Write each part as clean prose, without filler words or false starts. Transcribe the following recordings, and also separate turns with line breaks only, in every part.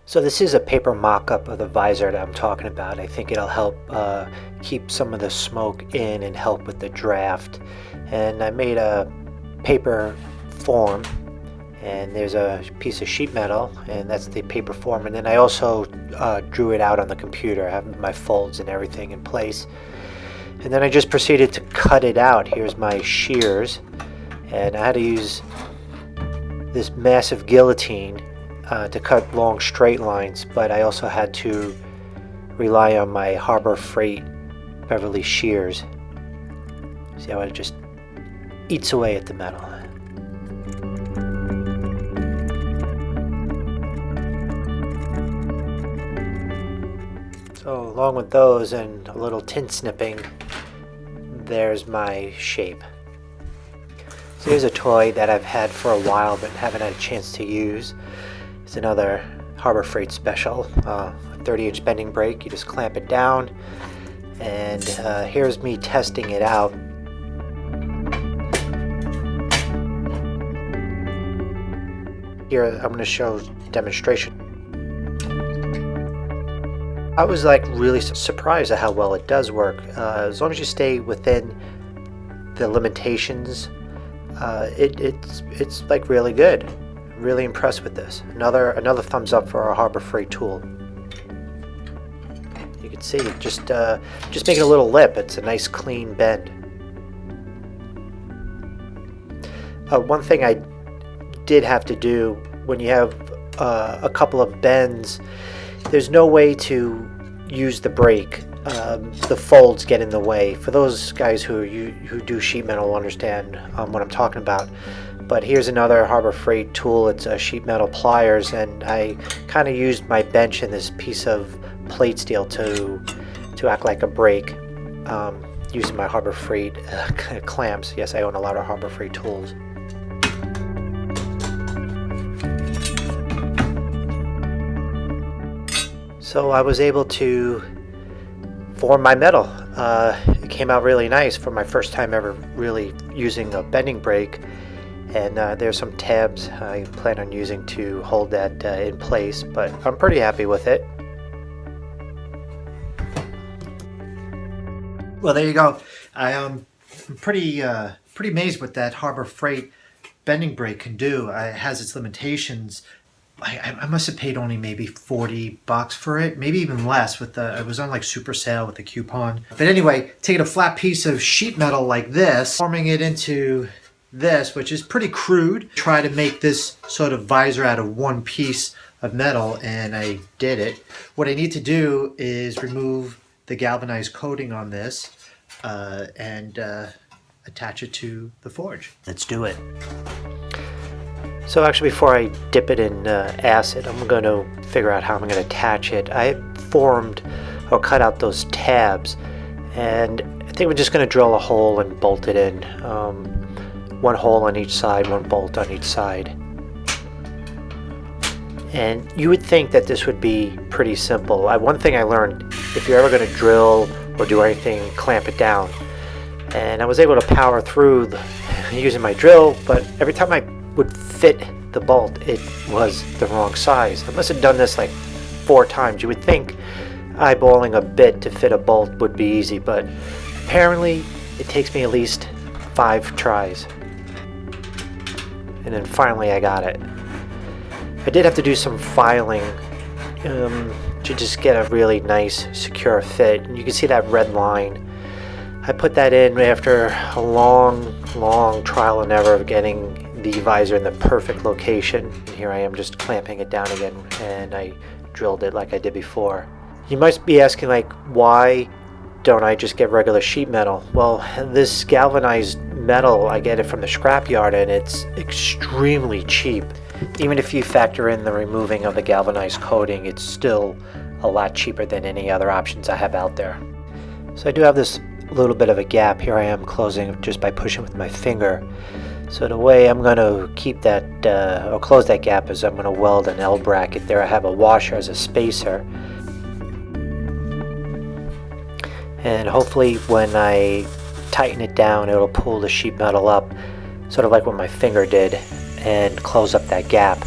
So this is a paper mock-up of the visor that I'm talking about. I think it'll help keep some of the smoke in and help with the draft. And I made a paper form, and there's a piece of sheet metal, and that's the paper form. And then I also drew it out on the computer. I have my folds and everything in place. And then I just proceeded to cut it out. Here's my shears, and I had to use this massive guillotine to cut long straight lines, but I also had to rely on my Harbor Freight Beverly shears. See how it just eats away at the metal. So along with those and a little tin snipping, there's my shape. So here's a toy that I've had for a while but haven't had a chance to use. It's another Harbor Freight special, a 30-inch bending brake. You just clamp it down, and here's me testing it out. Here I'm going to show demonstration. I was like really surprised at how well it does work. As long as you stay within the limitations, it's like really good. Really impressed with this. Another thumbs up for our Harbor Freight tool. You can see just making a little lip. It's a nice clean bend. One thing I did have to do when you have a couple of bends, there's no way to use the brake. The folds get in the way. For those guys who do sheet metal will understand what I'm talking about. But here's another Harbor Freight tool. It's a sheet metal pliers, and I kind of used my bench and this piece of plate steel to act like a brake, using my Harbor Freight clamps. Yes, I own a lot of Harbor Freight tools. So I was able to form my metal. It came out really nice for my first time ever really using a bending brake. And there's some tabs I plan on using to hold that in place, but I'm pretty happy with it. Well, there you go. I'm pretty amazed what that Harbor Freight bending brake can do. It has its limitations. I must have paid only maybe $40 for it, maybe even less. It was on like super sale with the coupon. But anyway, taking a flat piece of sheet metal like this, forming it into this, which is pretty crude. Try to make this sort of visor out of one piece of metal, and I did it. What I need to do is remove the galvanized coating on this and attach it to the forge. Let's do it. So actually, before I dip it in acid, I'm going to figure out how I'm going to attach it. I formed or cut out those tabs, and I think we're just going to drill a hole and bolt it in. One hole on each side, one bolt on each side. And you would think that this would be pretty simple. One thing I learned, if you're ever going to drill or do anything, clamp it down. And I was able to power through using my drill, but every time I would fit the bolt, it was the wrong size. I must have done this like 4 times. You would think eyeballing a bit to fit a bolt would be easy, but apparently it takes me at least 5 tries. And then finally I got it. I did have to do some filing to just get a really nice secure fit. And you can see that red line. I put that in after a long trial and error of getting the visor in the perfect location. And here I am just clamping it down again, and I drilled it like I did before. You might be asking, like, why don't I just get regular sheet metal? Well, this galvanized metal, I get it from the scrapyard, and it's extremely cheap. Even if you factor in the removing of the galvanized coating, it's still a lot cheaper than any other options I have out there. So I do have this little bit of a gap. Here I am closing just by pushing with my finger. So the way I'm going to keep that or close that gap is I'm going to weld an L bracket there. I have a washer as a spacer, and hopefully when I tighten it down, it'll pull the sheet metal up, sort of like what my finger did, and close up that gap.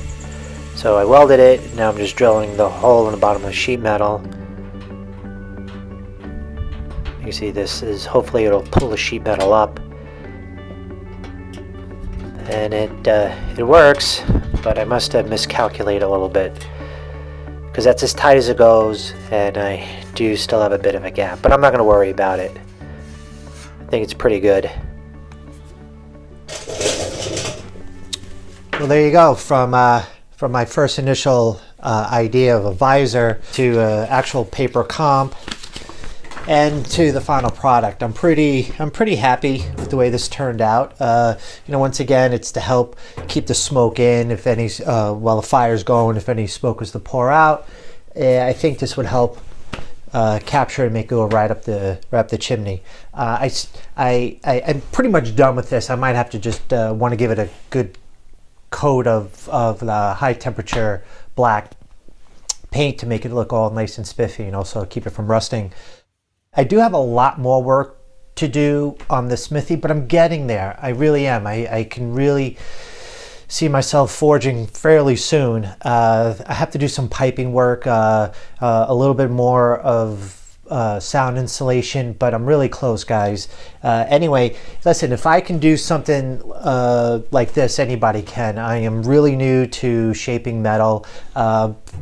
So I welded it. Now I'm just drilling the hole in the bottom of the sheet metal. You see this is, hopefully it'll pull the sheet metal up. And it works, but I must have miscalculated a little bit, because that's as tight as it goes, and I do still have a bit of a gap, but I'm not going to worry about it. I think it's pretty good. Well, there you go. From my first initial idea of a visor to actual paper comp and to the final product, I'm pretty happy with the way this turned out. You know, once again, it's to help keep the smoke in if any while the fire's going. If any smoke was to pour out, I think this would help capture and make it go right up the chimney. I'm pretty much done with this. I might have to just want to give it a good coat of the high temperature black paint to make it look all nice and spiffy, and also keep it from rusting. I do have a lot more work to do on the smithy, but I'm getting there. I really am. I can really see myself forging fairly soon. I have to do some piping work, a little bit more of sound insulation, but I'm really close, guys. Anyway, listen, if I can do something like this, anybody can. I am really new to shaping metal,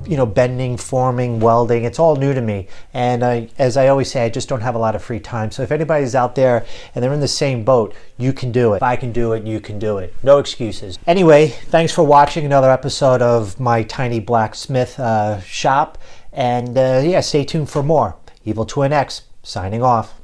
you know, bending, forming, welding. It's all new to me, and as I always say, I just don't have a lot of free time. So if anybody's out there and they're in the same boat, you can do it. If I can do it, you can do it. No excuses. Anyway, thanks for watching another episode of my tiny blacksmith shop, and yeah, stay tuned for more. Evil Twin X, signing off.